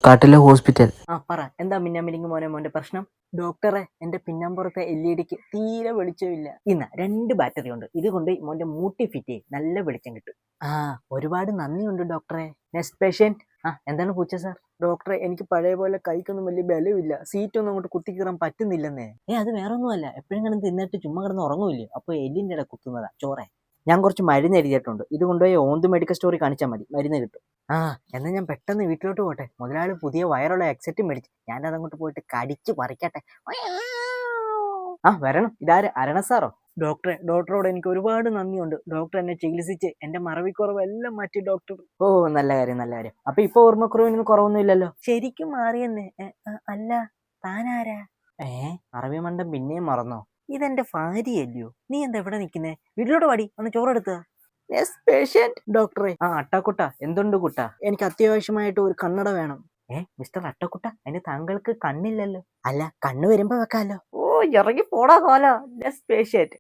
കാട്ടിലെ ഹോസ്പിറ്റൽ. പറ, എന്താ മിന്നാമിനിങ് മോന്റെ പ്രശ്നം? ഡോക്ടറെ, എന്റെ പിന്നാമ്പുറത്തെ LED തീരെ വെളിച്ചമില്ല. 2 ബാറ്ററി ഉണ്ട്, ഇത് കൊണ്ട് മോന്റെ മൂട്ടി ഫിറ്റ് ചെയ്യും, നല്ല വെളിച്ചം കിട്ടും. ഒരുപാട് നന്ദിയുണ്ട് ഡോക്ടറെ. Next patient. എന്താണ് പൂച്ച സാർ? ഡോക്ടറെ, എനിക്ക് പഴയ പോലെ കൈക്കൊന്നും വലിയ ബലമില്ല, സീറ്റൊന്നും അങ്ങോട്ട് കുത്തി കയറാൻ പറ്റുന്നില്ലെന്നേ. അത് വേറെ ഒന്നുമല്ല, എപ്പോഴും കിടന്ന് തിന്നിട്ട് ചുമ്മാ കിടന്ന് ഉറങ്ങൂല്ലേ, അപ്പൊ എല്ലിന്റെ ഇട കുത്തുന്നതാ ചോറെ. ഞാൻ കുറച്ച് മരുന്ന് എഴുതിയിട്ടുണ്ട്, ഇത് കൊണ്ടുപോയി ഓന്ത് മെഡിക്കൽ സ്റ്റോറിൽ കാണിച്ചാൽ മതി, മരുന്ന് കിട്ടും. എന്നാൽ ഞാൻ പെട്ടെന്ന് വീട്ടിലോട്ട് പോട്ടെ. മുതലാളി പുതിയ വയറുള്ള എക്സെറ്റ് മേടിച്ചു, ഞാൻ അതങ്ങോട്ട് പോയിട്ട് കടിച്ചു പറിക്കട്ടെ. വരണം. ഇതാര്, അരണ സാറോ? ഡോക്ടറെ, ഡോക്ടറോട് എനിക്ക് ഒരുപാട് നന്ദിയുണ്ട്. ഡോക്ടർ എന്നെ ചികിത്സിച്ച് എന്റെ മറവിക്കുറവെല്ലാം മാറ്റി ഡോക്ടർ. നല്ല കാര്യം, നല്ല കാര്യം. അപ്പൊ ഇപ്പൊ ഓർമ്മക്കുറവിനൊന്നും കുറവൊന്നും ഇല്ലല്ലോ? ശരിക്കും മാറിയെന്നേ. അല്ല, താനാരാ? അറബി മണ്ടം പിന്നെയും മറന്നോ? ഇതെന്റെ ഭാര്യയല്ലയോ? നീ എന്താ ഇവിടെ നിൽക്കുന്നേ? വീട്ടിലോട്ട് പാടി, ഒന്ന് ചോറെടുത്ത. ഡോക്ടറെ. അട്ടക്കുട്ട, എന്തുണ്ട് കുട്ട? എനിക്ക് അത്യാവശ്യമായിട്ട് ഒരു കണ്ണട വേണം. മിസ്റ്റർ അട്ടക്കുട്ട, അതിന് താങ്കൾക്ക് കണ്ണില്ലല്ലോ. അല്ല, കണ്ണ് വരുമ്പോ വെക്കാലോ. ഇറങ്ങി പോടാ കോല. Next patient.